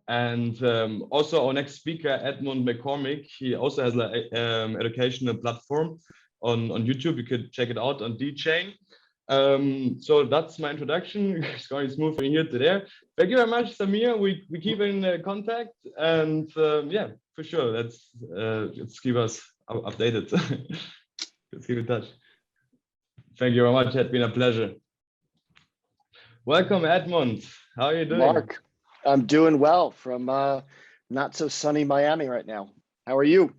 And also our next speaker, Edmund McCormack, he also has an educational platform on YouTube. You could check it out on DChain. So that's my introduction. It's going smooth from here to there. Thank you very much, Samir. We keep in contact, and yeah, for sure. Let's keep us updated. Let's keep in touch. Thank you very much. It's been a pleasure. Welcome, Edmund. How are you doing? Mark, I'm doing well from not so sunny Miami right now. How are you?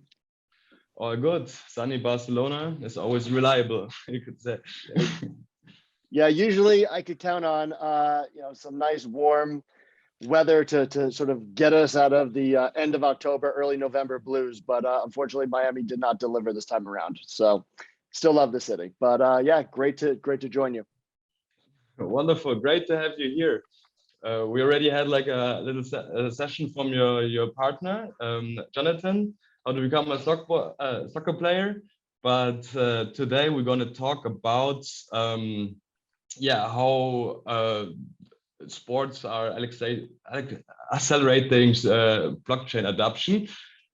All good. Sunny Barcelona is always reliable, you could say. Yeah, usually I could count on some nice warm weather to sort of get us out of the end of October, early November blues, but unfortunately Miami did not deliver this time around. So still love the city, but yeah, great to join you. Wonderful, great to have you here. We already had like a little session from your partner, Jonathan, how to become a soccer player. But today we're going to talk about how sports are accelerating blockchain adoption.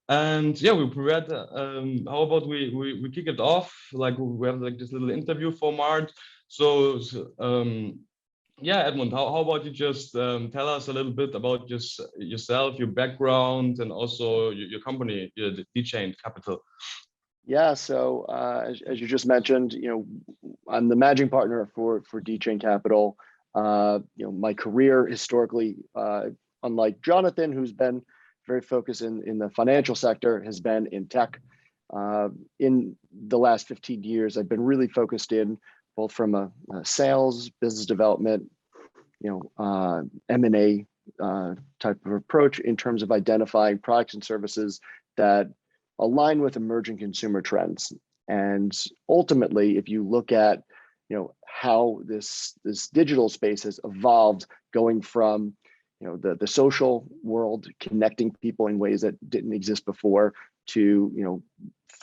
And yeah, we prepared. How about we kick it off? Like we have like this little interview format. So yeah, Edmund, how about you just tell us a little bit about just yourself, your background, and also your company, the DChain Capital. Yeah, so as you just mentioned, I'm the managing partner for DChain Capital. My career historically, unlike Jonathan, who's been very focused in the financial sector, has been in tech. In the last 15 years, I've been really focused in both from a sales, business development, M&A type of approach in terms of identifying products and services that align with emerging consumer trends. And ultimately, if you look at how this digital space has evolved, going from the social world, connecting people in ways that didn't exist before, to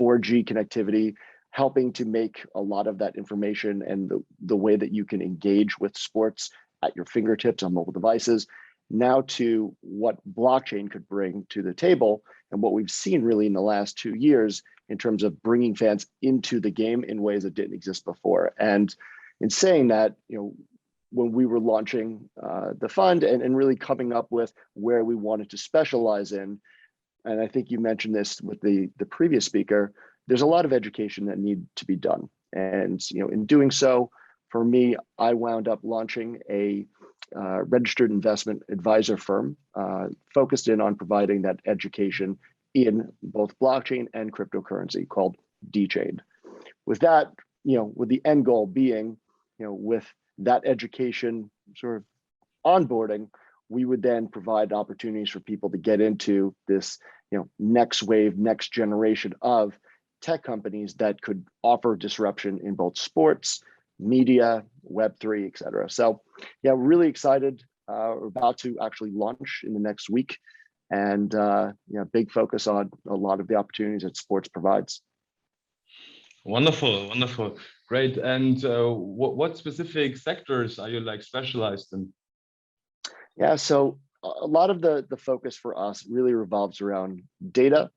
4G connectivity, helping to make a lot of that information and the way that you can engage with sports at your fingertips on mobile devices, now to what blockchain could bring to the table, and what we've seen really in the last 2 years in terms of bringing fans into the game in ways that didn't exist before. And in saying that, when we were launching the fund and really coming up with where we wanted to specialize in, and I think you mentioned this with the previous speaker, there's a lot of education that need to be done. And in doing so, for me, I wound up launching a registered investment advisor firm focused in on providing that education in both blockchain and cryptocurrency, called DChain. With that, with the end goal being, with that education sort of onboarding, we would then provide opportunities for people to get into this, next wave, next generation of tech companies that could offer disruption in both sports, media, Web3, et cetera. So yeah, really excited. We're about to actually launch in the next week, and big focus on a lot of the opportunities that sports provides. Wonderful, wonderful, great. And what specific sectors are you like specialized in? Yeah, so a lot of the focus for us really revolves around data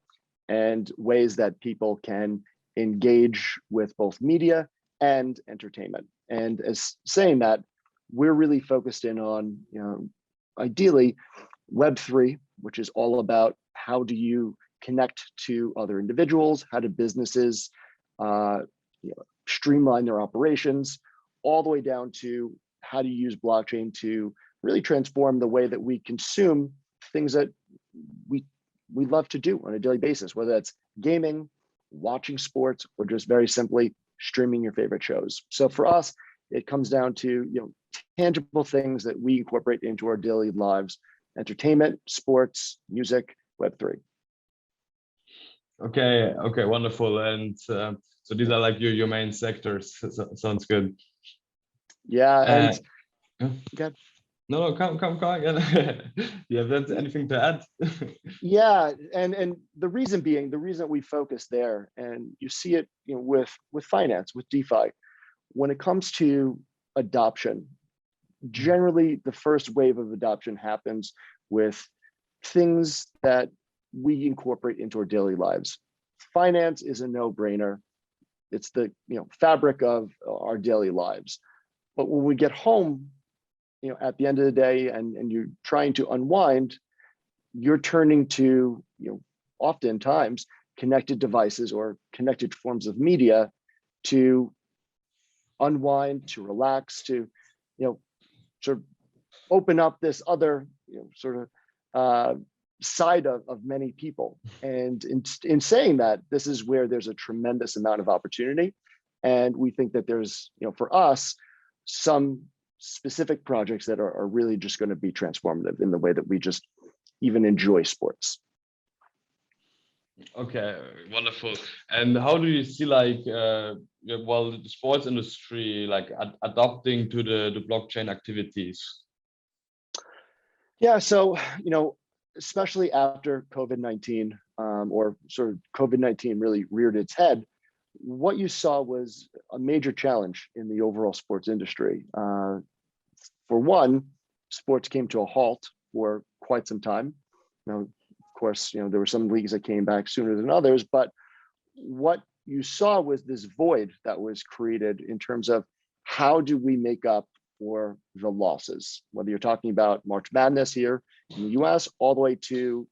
and ways that people can engage with both media and entertainment. And as saying that, we're really focused in on, ideally Web3, which is all about how do you connect to other individuals, how do businesses streamline their operations, all the way down to how do you use blockchain to really transform the way that we consume things that we love to do on a daily basis, whether that's gaming, watching sports, or just very simply streaming your favorite shows. So for us, it comes down to tangible things that we incorporate into our daily lives: entertainment, sports, music, Web3. Okay, wonderful. And so these are like your main sectors. Sounds good. Yeah, and good. No, come again. You have anything to add? Yeah, and the reason that we focus there, and you see it with finance, with DeFi, when it comes to adoption, generally the first wave of adoption happens with things that we incorporate into our daily lives. Finance is a no-brainer. It's the fabric of our daily lives. But when we get home, at the end of the day, and you're trying to unwind, you're turning to oftentimes connected devices or connected forms of media to unwind, to relax, to sort of open up this other sort of side of many people. And in saying that, this is where there's a tremendous amount of opportunity. And we think that there's, for us, some specific projects that are really just going to be transformative in the way that we just even enjoy sports. Okay, wonderful. And how do you see the sports industry adopting to the blockchain activities? Yeah, so especially after COVID-19, or sort of COVID-19 really reared its head, what you saw was a major challenge in the overall sports industry. For one, sports came to a halt for quite some time. Of course, there were some leagues that came back sooner than others, but what you saw was this void that was created in terms of how do we make up for the losses, whether you're talking about March Madness here in the US, all the way to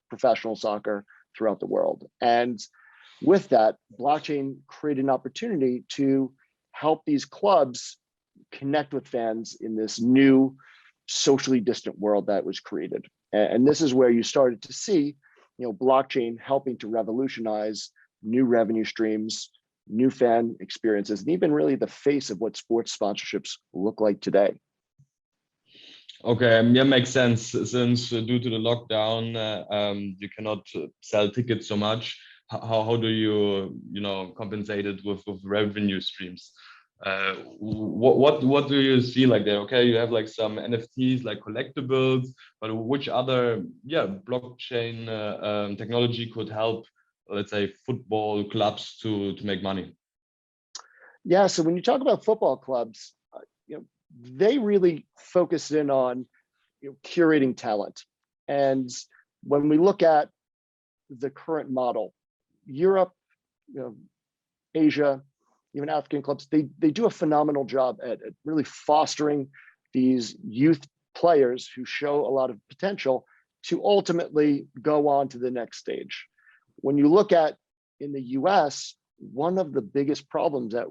professional soccer throughout the world. And with that, blockchain created an opportunity to help these clubs connect with fans in this new socially distant world that was created. And this is where you started to see blockchain helping to revolutionize new revenue streams, new fan experiences, and even really the face of what sports sponsorships look like today. Okay, yeah, makes sense. Since due to the lockdown, you cannot sell tickets so much. How do you compensate it with revenue streams? What do you see there? Okay, you have some NFTs, collectibles, but which other blockchain technology could help, let's say, football clubs to make money? Yeah, so when you talk about football clubs, they really focus in on curating talent. And when we look at the current model, Europe, Asia, even African clubs, they do a phenomenal job at really fostering these youth players who show a lot of potential to ultimately go on to the next stage. When you look at in the US, one of the biggest problems that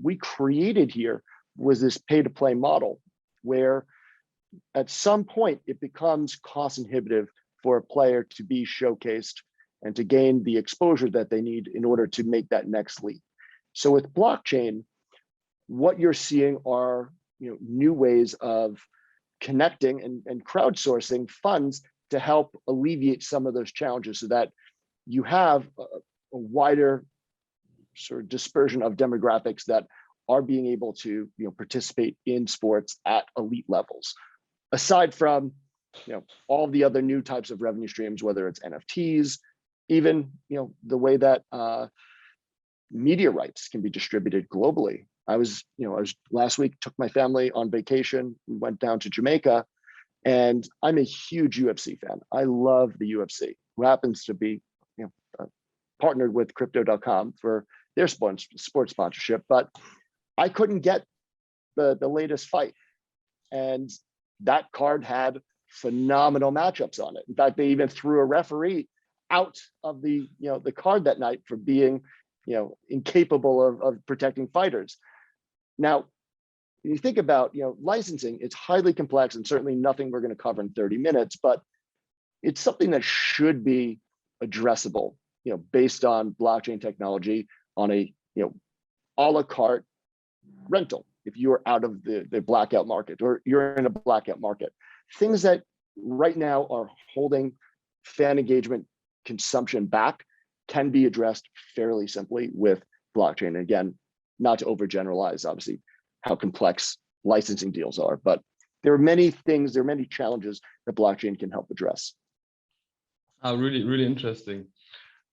we created here was this pay-to-play model, where at some point it becomes cost inhibitive for a player to be showcased and to gain the exposure that they need in order to make that next leap. So with blockchain, what you're seeing are new ways of connecting and crowdsourcing funds to help alleviate some of those challenges so that you have a wider sort of dispersion of demographics that are being able to participate in sports at elite levels. Aside from all the other new types of revenue streams, whether it's NFTs, even the way that media rights can be distributed globally. I was last week, took my family on vacation. We went down to Jamaica, and I'm a huge UFC fan. I love the UFC, who happens to be partnered with crypto.com for their sports sponsorship, but I couldn't get the latest fight. And that card had phenomenal matchups on it. In fact, they even threw a referee out of the card that night for being incapable of protecting fighters. Now, when you think about licensing, it's highly complex and certainly nothing we're going to cover in 30 minutes, but it's something that should be addressable, based on blockchain technology on a a la carte rental. If you're out of the blackout market or you're in a blackout market, things that right now are holding fan engagement consumption back can be addressed fairly simply with blockchain. Again, not to overgeneralize, obviously, how complex licensing deals are, but there are many things, there are many challenges that blockchain can help address. Really, really interesting.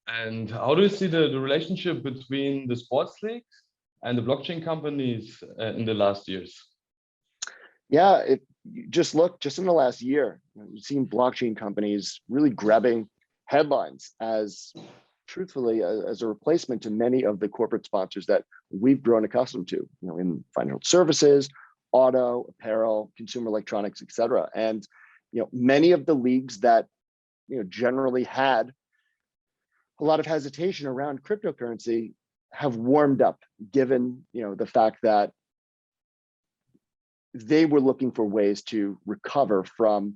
And how do you see the relationship between the sports leagues and the blockchain companies in the last years? Yeah, if you just look, just in the last year, you've seen blockchain companies really grabbing headlines as, truthfully, as a replacement to many of the corporate sponsors that we've grown accustomed to, in financial services, auto, apparel, consumer electronics, et cetera. And, many of the leagues that, generally had a lot of hesitation around cryptocurrency have warmed up, given, the fact that they were looking for ways to recover from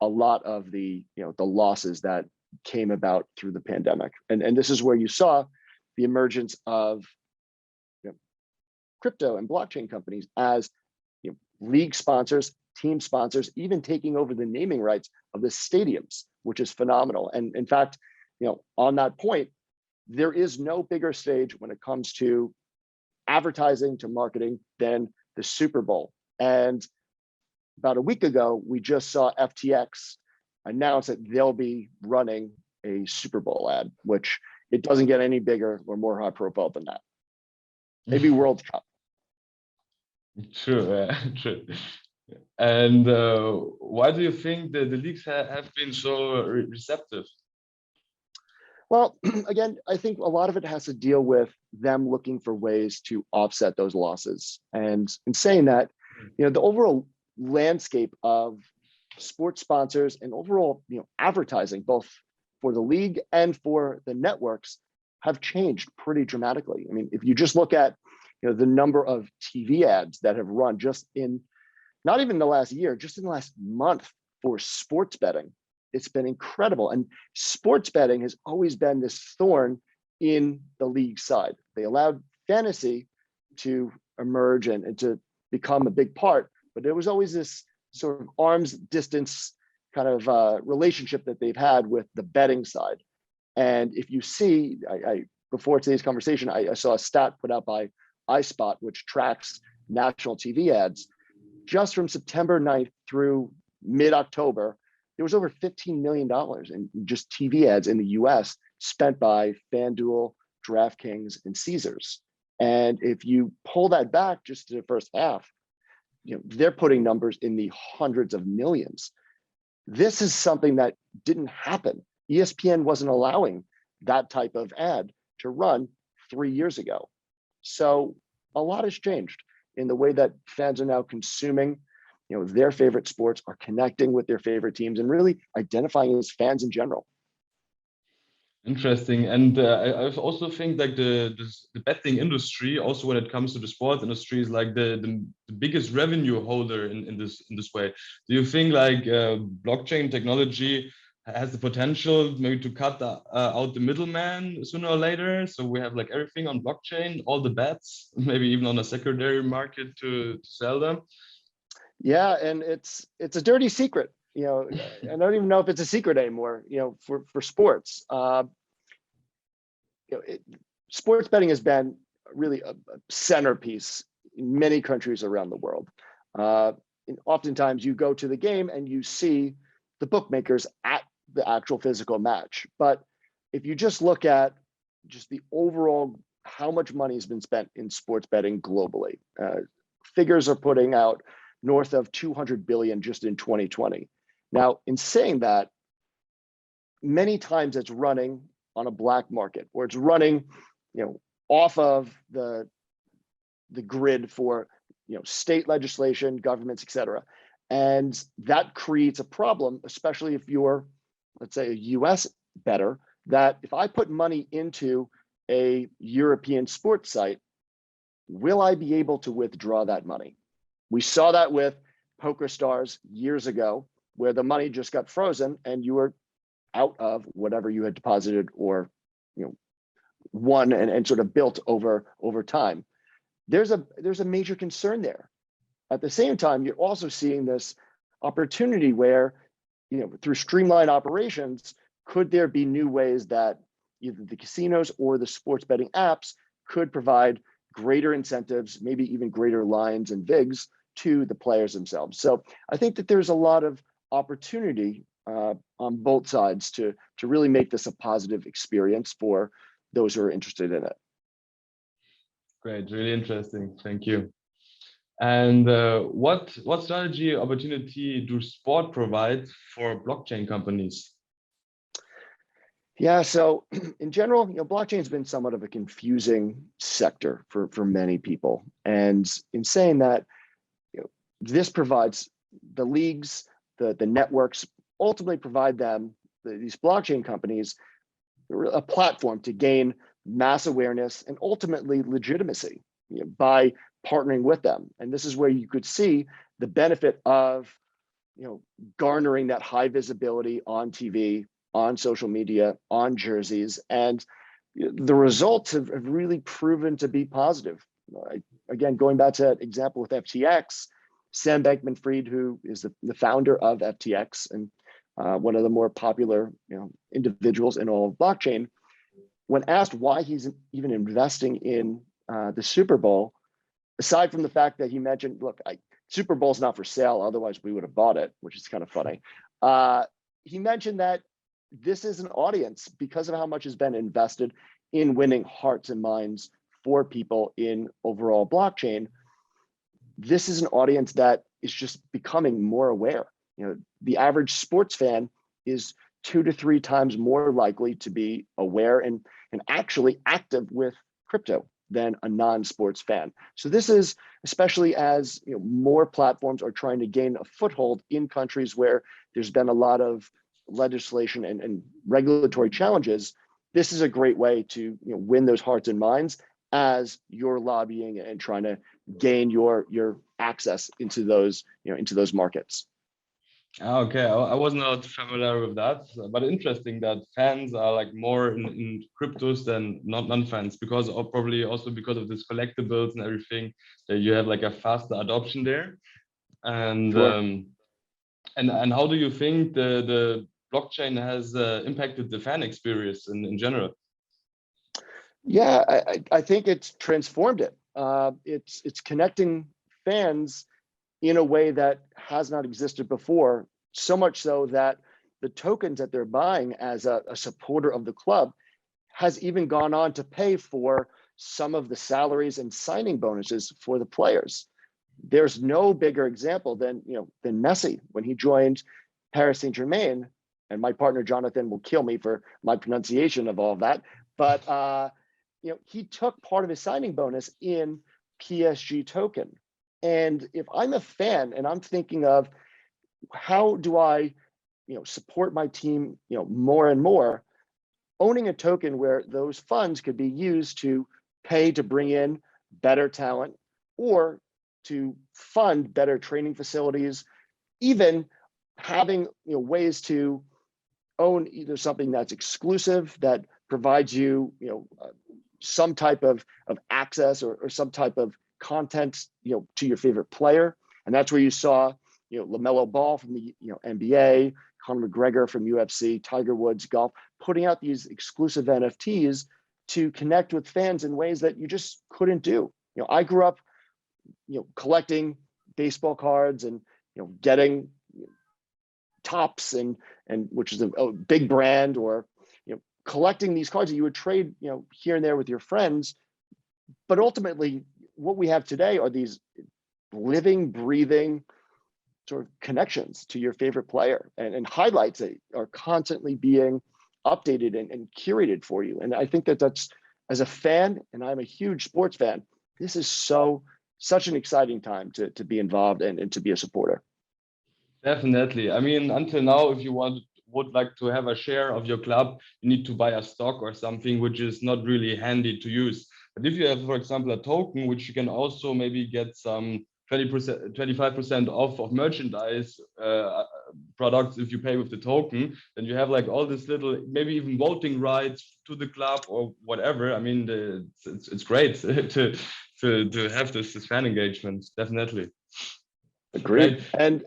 a lot of the, the losses that came about through the pandemic. And this is where you saw the emergence of crypto and blockchain companies as league sponsors, team sponsors, even taking over the naming rights of the stadiums, which is phenomenal. And in fact, on that point, there is no bigger stage when it comes to advertising to marketing than the Super Bowl. And about a week ago, we just saw FTX announce that they'll be running a Super Bowl ad, which it doesn't get any bigger or more high profile than that. Maybe World Cup. True, true. And why do you think the leagues have been so receptive? Well, again, I think a lot of it has to deal with them looking for ways to offset those losses. And in saying that, the overall landscape of sports sponsors and overall, advertising, both for the league and for the networks, have changed pretty dramatically. I mean, if you just look at, the number of TV ads that have run just in, not even the last year, just in the last month for sports betting, it's been incredible. And sports betting has always been this thorn in the league side. They allowed fantasy to emerge and to become a big part, but there was always this sort of arm's distance kind of relationship that they've had with the betting side. And if you see, I before today's conversation, I saw a stat put out by iSpot, which tracks national TV ads. Just from September 9th through mid-October, there was over $15 million in just TV ads in the US spent by FanDuel, DraftKings, and Caesars. And if you pull that back just to the first half, they're putting numbers in the hundreds of millions. This is something that didn't happen. ESPN wasn't allowing that type of ad to run 3 years ago. So a lot has changed in the way that fans are now consuming, their favorite sports, are connecting with their favorite teams, and really identifying as fans in general. Interesting. And I also think like the betting industry, also when it comes to the sports industry, is like the biggest revenue holder in this way. Do you think like blockchain technology has the potential maybe to cut out the middleman sooner or later? So we have like everything on blockchain, all the bets, maybe even on a secondary market to sell them. Yeah, and it's a dirty secret. I don't even know if it's a secret anymore. For sports, sports betting has been really a centerpiece in many countries around the world. And oftentimes, you go to the game and you see the bookmakers at the actual physical match. But if you just look at just the overall, how much money has been spent in sports betting globally, figures are putting out north of 200 billion just in 2020. Now, in saying that, many times it's running on a black market, or it's running, off of the grid for, state legislation, governments, et cetera. And that creates a problem, especially if you're, let's say, a US bettor, that if I put money into a European sports site, will I be able to withdraw that money? We saw that with PokerStars years ago, where the money just got frozen and you were out of whatever you had deposited or won and sort of built over time. There's a major concern there. At the same time, you're also seeing this opportunity where, through streamlined operations, could there be new ways that either the casinos or the sports betting apps could provide greater incentives, maybe even greater lines and VIGs to the players themselves? So I think that there's a lot of opportunity on both sides to really make this a positive experience for those who are interested in it. Great, really interesting. Thank you. And what strategy opportunity do sport provide for blockchain companies? Yeah, so in general, blockchain has been somewhat of a confusing sector for many people. And in saying that, this provides the leagues, the networks, ultimately provide them, these blockchain companies, a platform to gain mass awareness and ultimately legitimacy, by partnering with them. And this is where you could see the benefit of garnering that high visibility on TV, on social media, on jerseys. And the results have really proven to be positive. Again, going back to that example with FTX, Sam Bankman-Fried, who is the founder of FTX and one of the more popular individuals in all of blockchain, when asked why he's even investing in the Super Bowl, aside from the fact that he mentioned, look, Super Bowl's not for sale, otherwise we would have bought it, which is kind of funny. He mentioned that this is an audience, because of how much has been invested in winning hearts and minds for people in overall blockchain. This is an audience that is just becoming more aware. The average sports fan is 2 to 3 times more likely to be aware and actually active with crypto than a non-sports fan. So this is, especially as more platforms are trying to gain a foothold in countries where there's been a lot of legislation and regulatory challenges, this is a great way to win those hearts and minds as you're lobbying and trying to gain your access into those markets. Okay, I was not familiar with that, but interesting that fans are like more in cryptos than non-fans, because probably also because of this collectibles and everything, that you have like a faster adoption there. And Sure. And how do you think the blockchain has impacted the fan experience in general? Yeah, I think it's transformed it. It's connecting fans in a way that has not existed before, so much so that the tokens that they're buying as a supporter of the club has even gone on to pay for some of the salaries and signing bonuses for the players. There's no bigger example than Messi when he joined Paris Saint-Germain, and my partner Jonathan will kill me for my pronunciation of all of that, but he took part of his signing bonus in PSG token. And if I'm a fan and I'm thinking of how do I support my team more and more, owning a token where those funds could be used to pay to bring in better talent or to fund better training facilities, even having ways to own either something that's exclusive that provides you some type of access or some type of content to your favorite player. And that's where you saw LaMelo Ball from the NBA, Conor McGregor from UFC, Tiger Woods golf, putting out these exclusive NFTs to connect with fans in ways that you just couldn't do. I grew up collecting baseball cards and getting Tops and which is a big brand, or collecting these cards that you would trade here and there with your friends. But ultimately what we have today are these living, breathing sort of connections to your favorite player and highlights that are constantly being updated and curated for you. And I think that's, as a fan, and I'm a huge sports fan, this is such an exciting time to be involved and to be a supporter. Definitely. I mean, until now, if you would like to have a share of your club, you need to buy a stock or something, which is not really handy to use. But if you have, for example, a token, which you can also maybe get some 20%, 25% off of merchandise products if you pay with the token, then you have like all this little, maybe even voting rights to the club or whatever. I mean, it's great to have this fan engagement. Definitely. Agreed. Great. And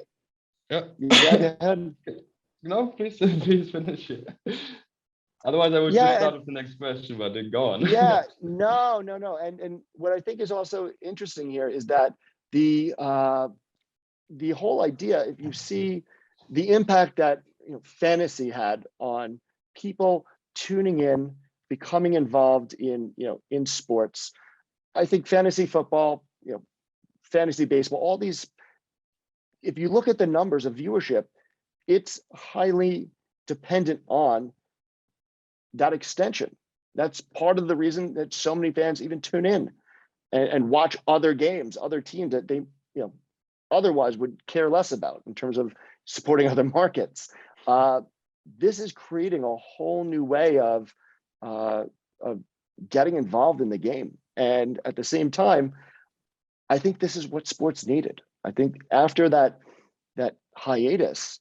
Yeah. yeah, go ahead. No, please, please finish it. Otherwise, I would just start with the next question, but then go on. Yeah, no. And what I think is also interesting here is that the whole idea, if you see the impact that fantasy had on people tuning in, becoming involved in in sports, I think fantasy football fantasy baseball, all these, if you look at the numbers of viewership, it's highly dependent on that extension. That's part of the reason that so many fans even tune in and watch other games, other teams that they otherwise would care less about in terms of supporting other markets. This is creating a whole new way of getting involved in the game. And at the same time, I think this is what sports needed. I think after that hiatus,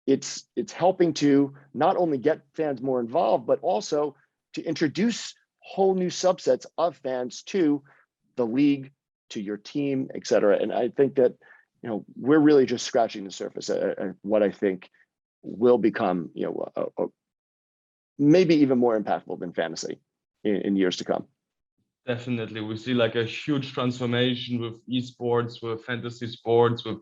it's helping to not only get fans more involved, but also to introduce whole new subsets of fans to the league, to your team, et cetera. And I think that, we're really just scratching the surface at what I think will become, maybe even more impactful than fantasy in years to come. Definitely, we see like a huge transformation with esports, with fantasy sports, with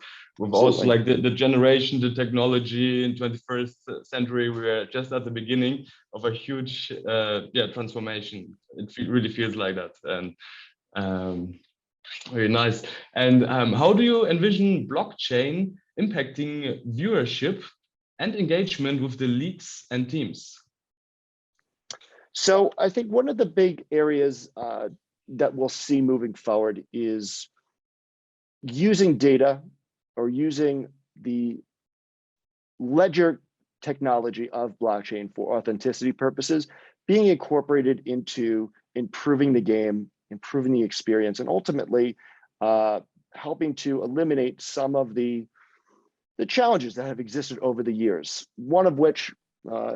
also like the generation, the technology in 21st century. We're just at the beginning of a huge transformation. It really feels like that, and very nice. And how do you envision blockchain impacting viewership and engagement with the leagues and teams? So I think one of the big areas that we'll see moving forward is using data or using the ledger technology of blockchain for authenticity purposes, being incorporated into improving the game, improving the experience, and ultimately helping to eliminate some of the challenges that have existed over the years. One of which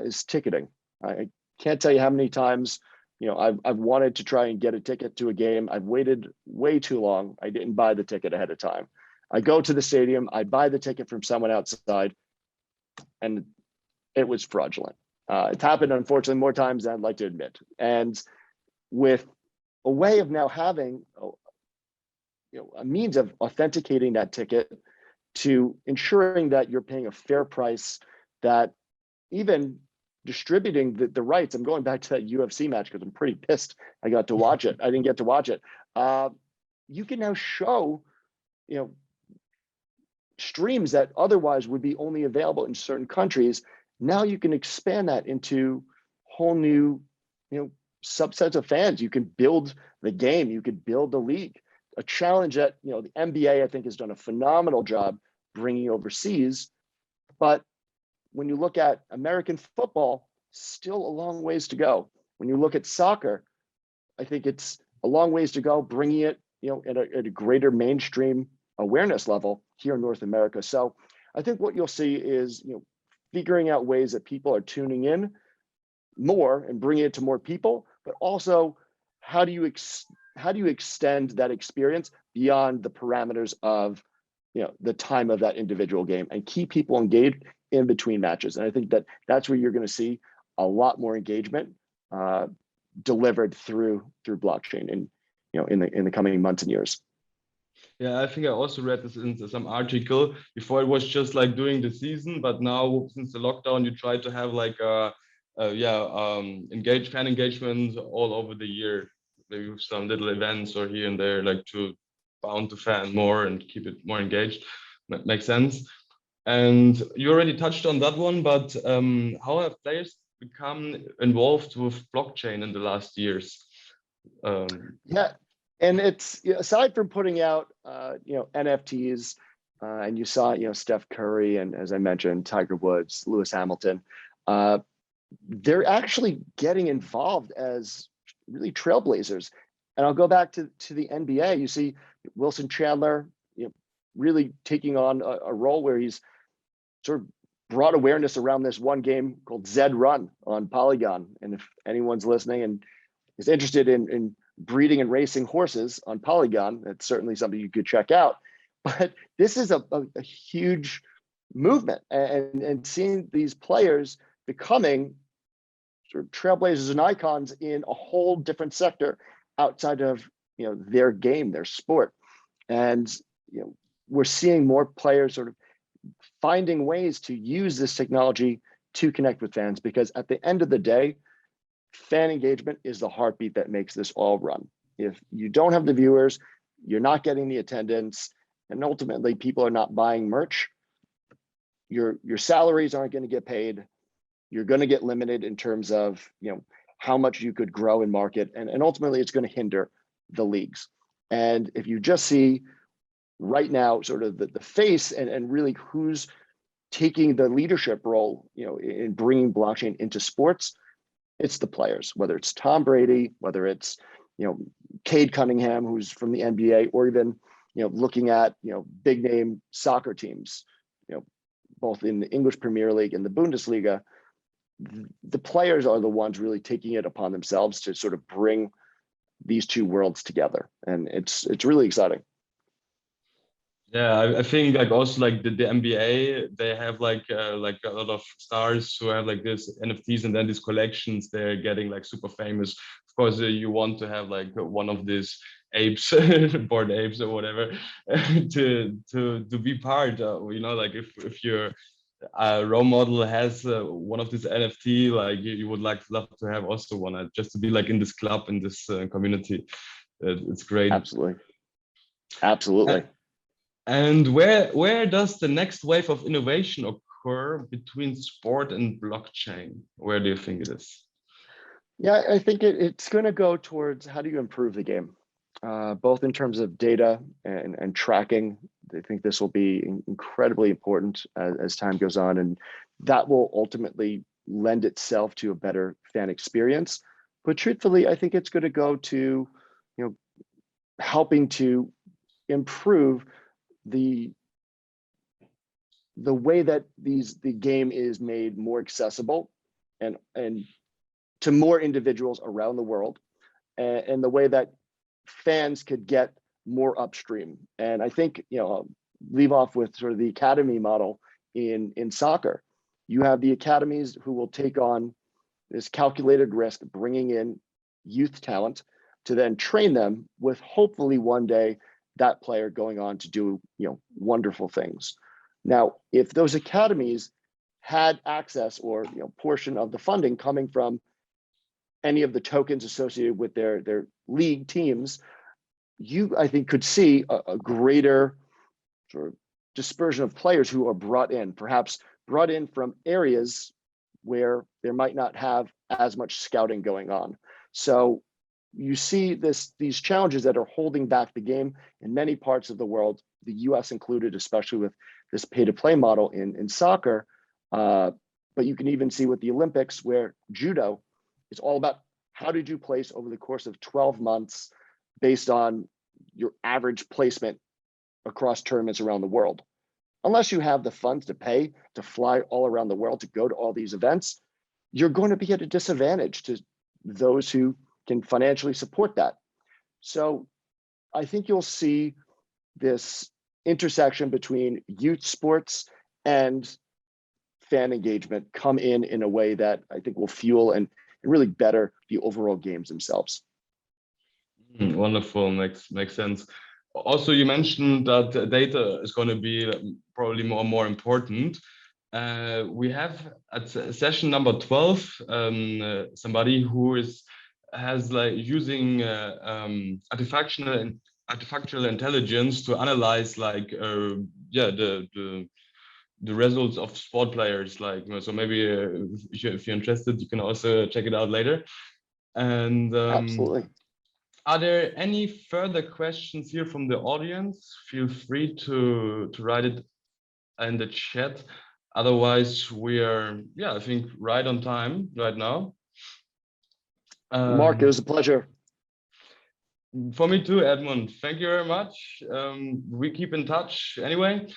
is ticketing. I can't tell you how many times I've wanted to try and get a ticket to a game. I've waited way too long. I didn't buy the ticket ahead of time. I go to the stadium, I buy the ticket from someone outside, and it was fraudulent. It's happened, unfortunately, more times than I'd like to admit. And with a way of now having a means of authenticating that ticket to ensuring that you're paying a fair price, that even distributing the rights. I'm going back to that UFC match because I'm pretty pissed I got to watch it. I didn't get to watch it. You can now show, streams that otherwise would be only available in certain countries. Now you can expand that into whole new, subsets of fans. You can build the game. You could build the league. A challenge that, the NBA, I think, has done a phenomenal job bringing overseas. But when you look at American football, still a long ways to go. When you look at soccer, I think it's a long ways to go, bringing it, at a greater mainstream awareness level here in North America. So I think what you'll see is, figuring out ways that people are tuning in more and bringing it to more people, but also how do you extend that experience beyond the parameters of, the time of that individual game and keep people engaged in between matches. And I think that that's where you're going to see a lot more engagement delivered through blockchain in the coming months and years. Yeah, I think I also read this in some article. Before it was just like during the season, but now since the lockdown, you try to have like fan engagement all over the year, maybe with some little events or here and there, like to bound to fan more and keep it more engaged. That makes sense. And you already touched on that one, but how have players become involved with blockchain in the last years? Yeah, and it's, aside from putting out NFTs, and you saw Steph Curry and, as I mentioned, Tiger Woods, Lewis Hamilton, they're actually getting involved as really trailblazers. And I'll go back to the NBA. You see Wilson Chandler, really taking on a role where he's sort of brought awareness around this one game called Zed Run on Polygon. And if anyone's listening and is interested in breeding and racing horses on Polygon, that's certainly something you could check out. But this is a huge movement, and seeing these players becoming sort of trailblazers and icons in a whole different sector outside of their game, their sport. And we're seeing more players sort of finding ways to use this technology to connect with fans, because at the end of the day, fan engagement is the heartbeat that makes this all run. If you don't have the viewers, you're not getting the attendance, and ultimately people are not buying merch, your salaries aren't going to get paid. You're going to get limited in terms of, you know, how much you could grow and market, and ultimately it's going to hinder the leagues. And if you just see right now sort of the face and really who's taking the leadership role, you know, in bringing blockchain into sports, it's the players, whether it's Tom Brady, whether it's, you know, Cade Cunningham, who's from the NBA, or even, you know, looking at, you know, big name soccer teams, you know, both in the English Premier League and the Bundesliga. The players are the ones really taking it upon themselves to sort of bring these two worlds together, and it's really exciting. Yeah, I think like also like the NBA, they have like a lot of stars who have like this NFTs and then these collections. They're getting like super famous. Of course, you want to have like one of these apes, bored apes or whatever, to be part. You know, like if your role model has one of this NFT, like you would love to have also one, just to be like in this club, in this community. It's great. Absolutely, absolutely. And where does the next wave of innovation occur between sport and blockchain? Where do you think it is? Yeah, I think it's going to go towards how do you improve the game, both in terms of data and tracking. I think this will be incredibly important as time goes on, and that will ultimately lend itself to a better fan experience. But truthfully, I think it's going to go to, you know, helping to improve the way that the game is made more accessible and to more individuals around the world, and the way that fans could get more upstream. And I think, you know, I'll leave off with sort of the academy model in soccer. You have the academies who will take on this calculated risk, bringing in youth talent to then train them with hopefully one day that player going on to do, you know, wonderful things. Now, if those academies had access or, you know, portion of the funding coming from any of the tokens associated with their league teams, you, I think, could see a greater sort of dispersion of players who are brought in, perhaps brought in from areas where there might not have as much scouting going on. So you see these challenges that are holding back the game in many parts of the world, the US included, especially with this pay-to-play model in soccer. But you can even see with the Olympics, where judo is all about how did you place over the course of 12 months based on your average placement across tournaments around the world. Unless you have the funds to pay to fly all around the world to go to all these events, you're going to be at a disadvantage to those who can financially support that. So I think you'll see this intersection between youth sports and fan engagement come in a way that I think will fuel and really better the overall games themselves. Wonderful, makes sense. Also, you mentioned that data is going to be probably more important. We have at session number 12 somebody who has like using artificial intelligence to analyze like the results of sport players. Like, so maybe if you're interested, you can also check it out later. And Absolutely. are there any further questions here from the audience? Feel free to write it in the chat. Otherwise, we are, I think, right on time right now. Mark, it was a pleasure. For me too, Edmund. Thank you very much. We keep in touch anyway.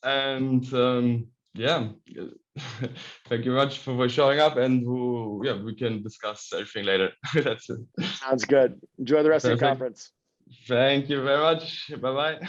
And thank you very much for showing up, and we can discuss everything later. That's it. Sounds good. Enjoy the rest of the conference. Thank you very much. Bye-bye.